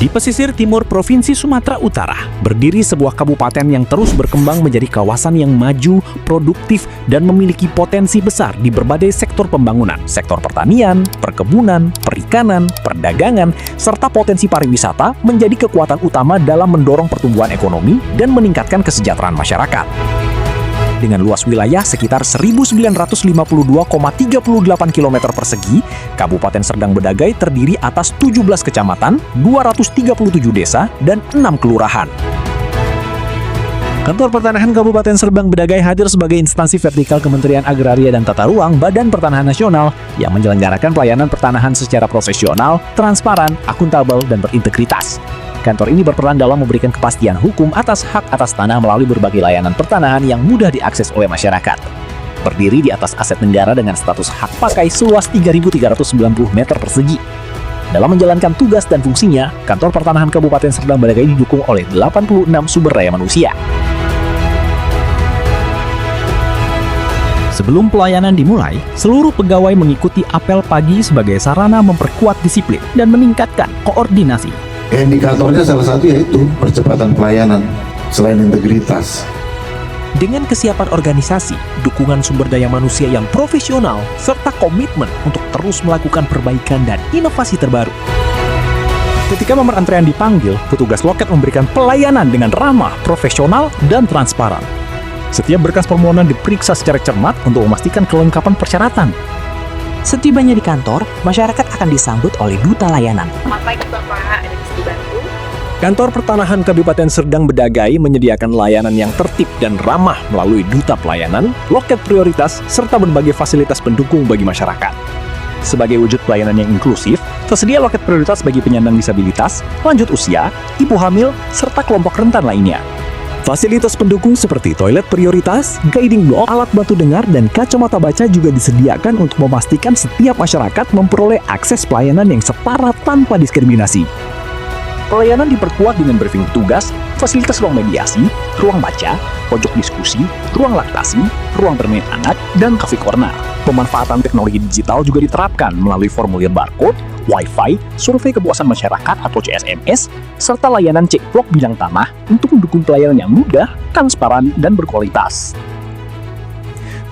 Di pesisir timur Provinsi Sumatera Utara, berdiri sebuah kabupaten yang terus berkembang menjadi kawasan yang maju, produktif, dan memiliki potensi besar di berbagai sektor pembangunan, sektor pertanian, perkebunan, perikanan, perdagangan, serta potensi pariwisata menjadi kekuatan utama dalam mendorong pertumbuhan ekonomi dan meningkatkan kesejahteraan masyarakat. Dengan luas wilayah sekitar 1.952,38 km persegi, Kabupaten Serdang Bedagai terdiri atas 17 kecamatan, 237 desa, dan 6 kelurahan. Kantor Pertanahan Kabupaten Serdang Bedagai hadir sebagai instansi vertikal Kementerian Agraria dan Tata Ruang Badan Pertanahan Nasional yang menyelenggarakan pelayanan pertanahan secara profesional, transparan, akuntabel, dan berintegritas. Kantor ini berperan dalam memberikan kepastian hukum atas hak atas tanah melalui berbagai layanan pertanahan yang mudah diakses oleh masyarakat. Berdiri di atas aset negara dengan status hak pakai seluas 3.390 meter persegi. Dalam menjalankan tugas dan fungsinya, Kantor Pertanahan Kabupaten Serdang Bedagai didukung oleh 86 sumber daya manusia. Sebelum pelayanan dimulai, seluruh pegawai mengikuti apel pagi sebagai sarana memperkuat disiplin dan meningkatkan koordinasi. Indikatornya salah satu yaitu percepatan pelayanan selain integritas. Dengan kesiapan organisasi, dukungan sumber daya manusia yang profesional, serta komitmen untuk terus melakukan perbaikan dan inovasi terbaru. Ketika nomor antrean dipanggil, petugas loket memberikan pelayanan dengan ramah, profesional, dan transparan. Setiap berkas permohonan diperiksa secara cermat untuk memastikan kelengkapan persyaratan. Setibanya di kantor, masyarakat akan disambut oleh duta layanan. Selamat pagi Bapak, ada bisa dibantu? Kantor Pertanahan Kabupaten Serdang Bedagai menyediakan layanan yang tertib dan ramah melalui duta pelayanan, loket prioritas, serta berbagai fasilitas pendukung bagi masyarakat. Sebagai wujud pelayanan yang inklusif, tersedia loket prioritas bagi penyandang disabilitas, lanjut usia, ibu hamil, serta kelompok rentan lainnya. Fasilitas pendukung seperti toilet prioritas, guiding block, alat bantu dengar, dan kacamata baca juga disediakan untuk memastikan setiap masyarakat memperoleh akses pelayanan yang setara tanpa diskriminasi. Pelayanan diperkuat dengan briefing tugas, fasilitas ruang mediasi, ruang baca, pojok diskusi, ruang laktasi, ruang bermain anak, dan cafe corner. Pemanfaatan teknologi digital juga diterapkan melalui formulir barcode, Wi-Fi, survei kepuasan masyarakat atau CSMS, serta layanan cek blok bidang tanah untuk mendukung pelayanan yang mudah, transparan, dan berkualitas.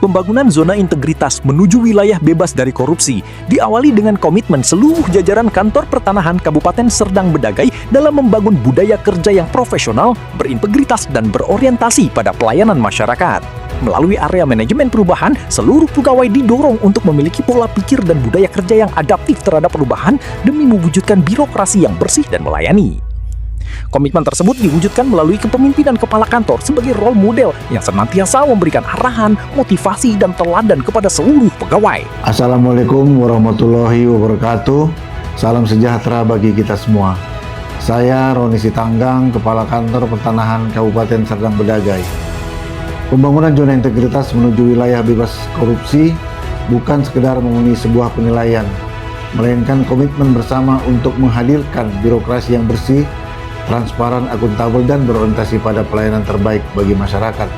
Pembangunan zona integritas menuju wilayah bebas dari korupsi diawali dengan komitmen seluruh jajaran Kantor Pertanahan Kabupaten Serdang Bedagai dalam membangun budaya kerja yang profesional, berintegritas, dan berorientasi pada pelayanan masyarakat. Melalui area manajemen perubahan, seluruh pegawai didorong untuk memiliki pola pikir dan budaya kerja yang adaptif terhadap perubahan demi mewujudkan birokrasi yang bersih dan melayani. Komitmen tersebut diwujudkan melalui kepemimpinan kepala kantor sebagai role model yang senantiasa memberikan arahan, motivasi, dan teladan kepada seluruh pegawai. Assalamualaikum warahmatullahi wabarakatuh. Salam sejahtera bagi kita semua. Saya Roni Sitanggang, Kepala Kantor Pertanahan Kabupaten Serdang Bedagai. Pembangunan zona integritas menuju wilayah bebas korupsi bukan sekedar memenuhi sebuah penilaian, melainkan komitmen bersama untuk menghadirkan birokrasi yang bersih, transparan, akuntabel, dan berorientasi pada pelayanan terbaik bagi masyarakat.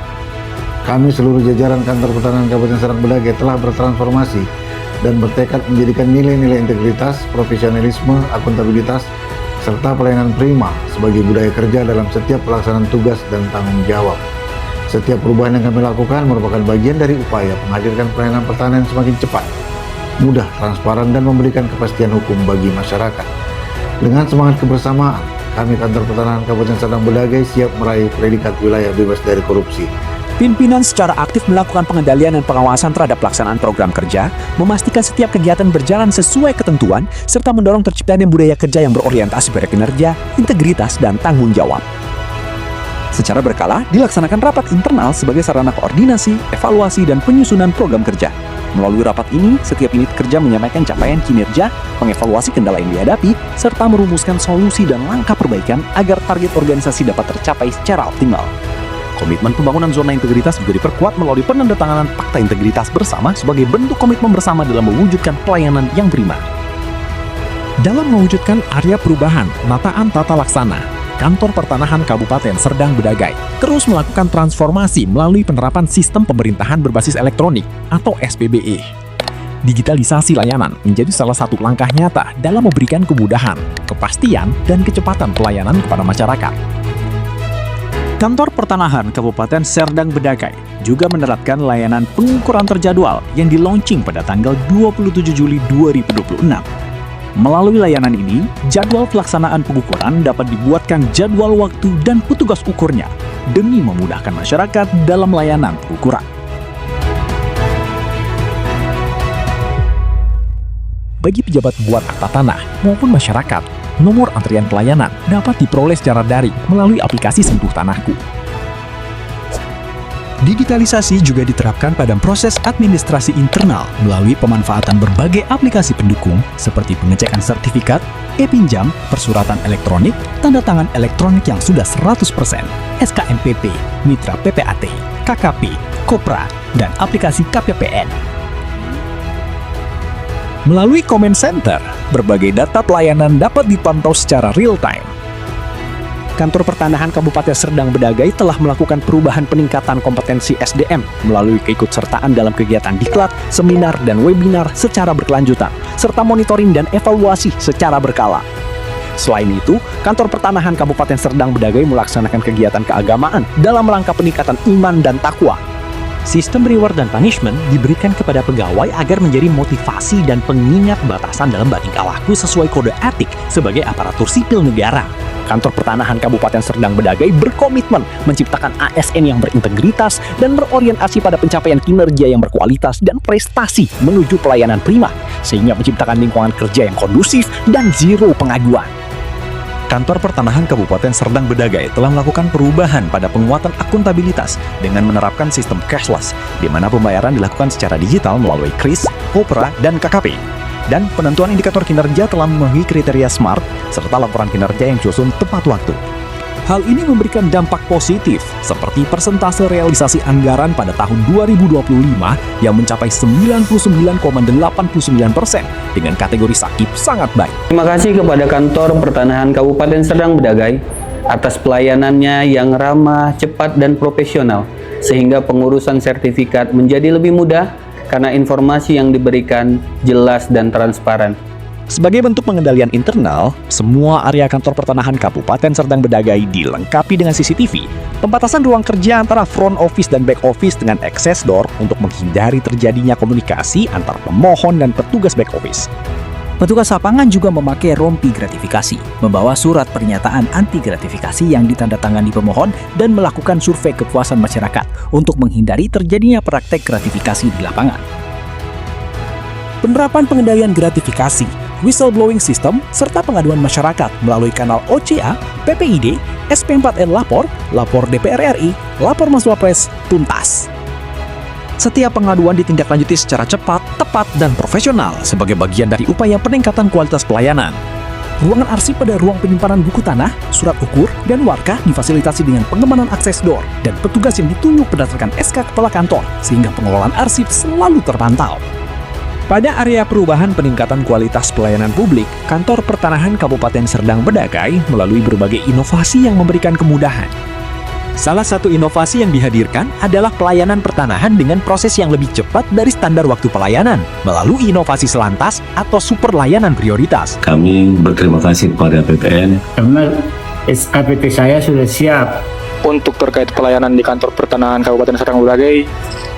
Kami seluruh jajaran Kantor Pertanahan Kabupaten Serdang Bedagai telah bertransformasi dan bertekad menjadikan nilai-nilai integritas, profesionalisme, akuntabilitas, serta pelayanan prima sebagai budaya kerja dalam setiap pelaksanaan tugas dan tanggung jawab. Setiap perubahan yang kami lakukan merupakan bagian dari upaya menghadirkan pelayanan pertanian semakin cepat, mudah, transparan, dan memberikan kepastian hukum bagi masyarakat. Dengan semangat kebersamaan, kami Kantor Pertanahan Kabupaten Serdang Bedagai siap meraih predikat wilayah bebas dari korupsi. Pimpinan secara aktif melakukan pengendalian dan pengawasan terhadap pelaksanaan program kerja, memastikan setiap kegiatan berjalan sesuai ketentuan, serta mendorong terciptanya budaya kerja yang berorientasi pada kinerja, integritas, dan tanggung jawab. Secara berkala, dilaksanakan rapat internal sebagai sarana koordinasi, evaluasi, dan penyusunan program kerja. Melalui rapat ini, setiap unit kerja menyampaikan capaian kinerja, mengevaluasi kendala yang dihadapi, serta merumuskan solusi dan langkah perbaikan agar target organisasi dapat tercapai secara optimal. Komitmen pembangunan zona integritas juga diperkuat melalui penandatanganan Fakta Integritas Bersama sebagai bentuk komitmen bersama dalam mewujudkan pelayanan yang prima. Dalam mewujudkan area perubahan penataan tata laksana, Kantor Pertanahan Kabupaten Serdang Bedagai terus melakukan transformasi melalui penerapan sistem pemerintahan berbasis elektronik atau SPBE. Digitalisasi layanan menjadi salah satu langkah nyata dalam memberikan kemudahan, kepastian, dan kecepatan pelayanan kepada masyarakat. Kantor Pertanahan Kabupaten Serdang Bedagai juga menerapkan layanan pengukuran terjadwal yang di-launching pada tanggal 27 Juli 2026. Melalui layanan ini, jadwal pelaksanaan pengukuran dapat dibuatkan jadwal waktu dan petugas ukurnya demi memudahkan masyarakat dalam layanan pengukuran. Bagi pejabat buat akta tanah maupun masyarakat, nomor antrian pelayanan dapat diperoleh secara daring melalui aplikasi Sentuh Tanahku. Digitalisasi juga diterapkan pada proses administrasi internal melalui pemanfaatan berbagai aplikasi pendukung seperti pengecekan sertifikat, e-pinjam, persuratan elektronik, tanda tangan elektronik yang sudah 100%, SKMPP, Mitra PPAT, KKP, Kopra, dan aplikasi KPPN. Melalui Comment Center, berbagai data pelayanan dapat dipantau secara real-time. Kantor Pertanahan Kabupaten Serdang Bedagai telah melakukan perubahan peningkatan kompetensi SDM melalui keikutsertaan dalam kegiatan diklat, seminar, dan webinar secara berkelanjutan, serta monitoring dan evaluasi secara berkala. Selain itu, Kantor Pertanahan Kabupaten Serdang Bedagai melaksanakan kegiatan keagamaan dalam rangka peningkatan iman dan takwa. Sistem reward dan punishment diberikan kepada pegawai agar menjadi motivasi dan pengingat batasan dalam bertingkah laku sesuai kode etik sebagai aparatur sipil negara. Kantor Pertanahan Kabupaten Serdang Bedagai berkomitmen menciptakan ASN yang berintegritas dan berorientasi pada pencapaian kinerja yang berkualitas dan prestasi menuju pelayanan prima, sehingga menciptakan lingkungan kerja yang kondusif dan zero pengaduan. Kantor Pertanahan Kabupaten Serdang Bedagai telah melakukan perubahan pada penguatan akuntabilitas dengan menerapkan sistem cashless, di mana pembayaran dilakukan secara digital melalui KRIS, Kopra, dan KKP. Dan penentuan indikator kinerja telah memenuhi kriteria SMART, serta laporan kinerja yang disusun tepat waktu. Hal ini memberikan dampak positif, seperti persentase realisasi anggaran pada tahun 2025 yang mencapai 99,89% dengan kategori sakit sangat baik. Terima kasih kepada Kantor Pertanahan Kabupaten Serdang Bedagai atas pelayanannya yang ramah, cepat, dan profesional, sehingga pengurusan sertifikat menjadi lebih mudah karena informasi yang diberikan jelas dan transparan. Sebagai bentuk pengendalian internal, semua area Kantor Pertanahan Kabupaten Serdang Bedagai dilengkapi dengan CCTV, pembatasan ruang kerja antara front office dan back office dengan access door untuk menghindari terjadinya komunikasi antar pemohon dan petugas back office. Petugas lapangan juga memakai rompi gratifikasi, membawa surat pernyataan anti gratifikasi yang ditandatangani pemohon dan melakukan survei kepuasan masyarakat untuk menghindari terjadinya praktek gratifikasi di lapangan. Penerapan pengendalian gratifikasi, whistleblowing system, serta pengaduan masyarakat melalui kanal OCA, PPID, SP4N Lapor, Lapor DPR RI, Lapor Mas Wapres, tuntas. Setiap pengaduan ditindaklanjuti secara cepat, tepat, dan profesional sebagai bagian dari upaya peningkatan kualitas pelayanan. Ruangan arsip pada ruang penyimpanan buku tanah, surat ukur, dan warkah difasilitasi dengan pengemanan akses door dan petugas yang ditunjuk berdasarkan SK Kepala Kantor, sehingga pengelolaan arsip selalu terpantau. Pada area perubahan peningkatan kualitas pelayanan publik, Kantor Pertanahan Kabupaten Serdang Bedagai melalui berbagai inovasi yang memberikan kemudahan. Salah satu inovasi yang dihadirkan adalah pelayanan pertanahan dengan proses yang lebih cepat dari standar waktu pelayanan melalui inovasi selantas atau super layanan prioritas. Kami berterima kasih kepada PPN karena SKPT saya sudah siap. Untuk terkait pelayanan di Kantor Pertanahan Kabupaten Serdang Bedagai,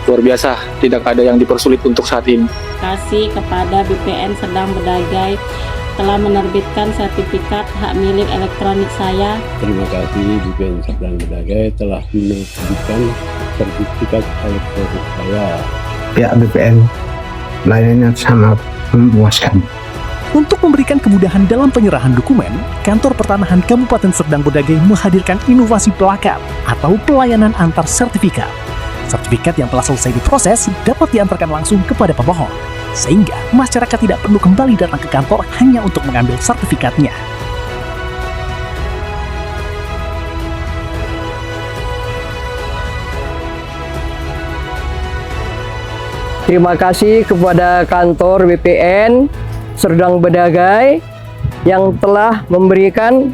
luar biasa, tidak ada yang dipersulit untuk saat ini. Terima kasih kepada BPN Serdang Bedagai telah menerbitkan sertifikat hak milik elektronik saya. Terima kasih BPN Serdang Bedagai telah menerbitkan sertifikat elektronik saya. Pihak BPN layanannya sangat memuaskan. Untuk memberikan kemudahan dalam penyerahan dokumen, Kantor Pertanahan Kabupaten Serdang Bedagai menghadirkan inovasi plakat atau pelayanan antar sertifikat. Sertifikat yang telah selesai diproses dapat diantarkan langsung kepada pemohon, sehingga masyarakat tidak perlu kembali datang ke kantor hanya untuk mengambil sertifikatnya. Terima kasih kepada kantor BPN Serdang Bedagai yang telah memberikan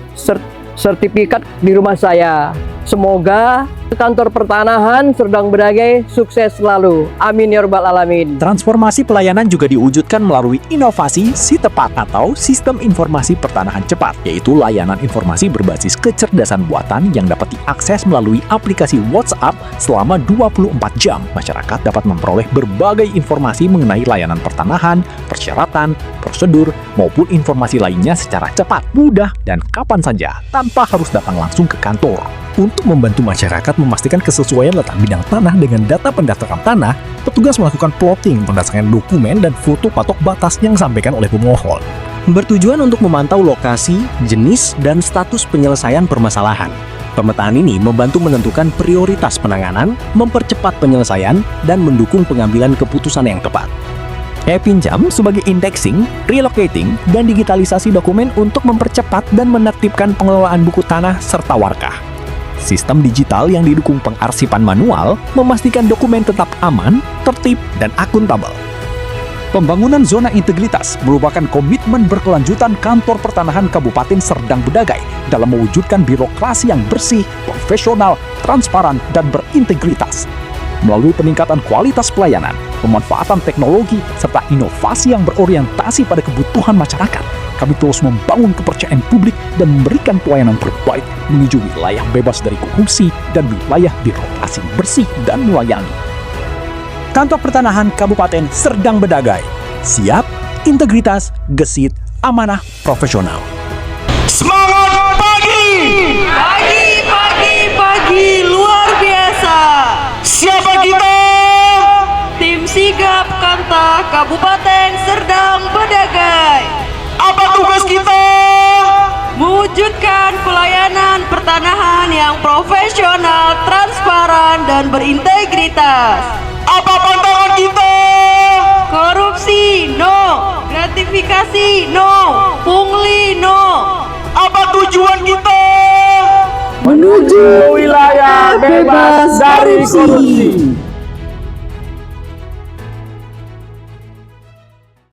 sertifikat di rumah saya. Semoga Kantor Pertanahan Serdang Bedagai sukses selalu. Amin ya rabbal alamin. Transformasi pelayanan juga diwujudkan melalui inovasi SITEPAT atau Sistem Informasi Pertanahan Cepat, yaitu layanan informasi berbasis kecerdasan buatan yang dapat diakses melalui aplikasi WhatsApp selama 24 jam. Masyarakat dapat memperoleh berbagai informasi mengenai layanan pertanahan, persyaratan, prosedur, maupun informasi lainnya secara cepat, mudah, dan kapan saja tanpa harus datang langsung ke kantor. Untuk membantu masyarakat memastikan kesesuaian letak bidang tanah dengan data pendaftaran tanah, petugas melakukan plotting berdasarkan dokumen dan foto patok batas yang disampaikan oleh pemohon. Bertujuan untuk memantau lokasi, jenis, dan status penyelesaian permasalahan. Pemetaan ini membantu menentukan prioritas penanganan, mempercepat penyelesaian, dan mendukung pengambilan keputusan yang tepat. E-Pinjam sebagai indexing, relocating, dan digitalisasi dokumen untuk mempercepat dan menertibkan pengelolaan buku tanah serta warkah. Sistem digital yang didukung pengarsipan manual memastikan dokumen tetap aman, tertib, dan akuntabel. Pembangunan zona integritas merupakan komitmen berkelanjutan Kantor Pertanahan Kabupaten Serdang Bedagai dalam mewujudkan birokrasi yang bersih, profesional, transparan, dan berintegritas. Melalui peningkatan kualitas pelayanan, pemanfaatan teknologi, serta inovasi yang berorientasi pada kebutuhan masyarakat, kami terus membangun kepercayaan publik dan memberikan pelayanan terbaik menuju wilayah bebas dari korupsi dan wilayah birokrasi bersih dan melayani. Kantor Pertanahan Kabupaten Serdang Bedagai. Siap, integritas, gesit, amanah, profesional. Semangat pagi! Pagi, pagi, pagi, luar biasa! Siapa kita? Tim Sigap Kanta Kabupaten Serdang Bedagai. Apa tugas kita? Mewujudkan pelayanan pertanahan yang profesional, transparan, dan berintegritas. Apa pandangan kita? Korupsi no, gratifikasi no, pungli no. Apa tujuan kita? Menuju wilayah bebas dari korupsi.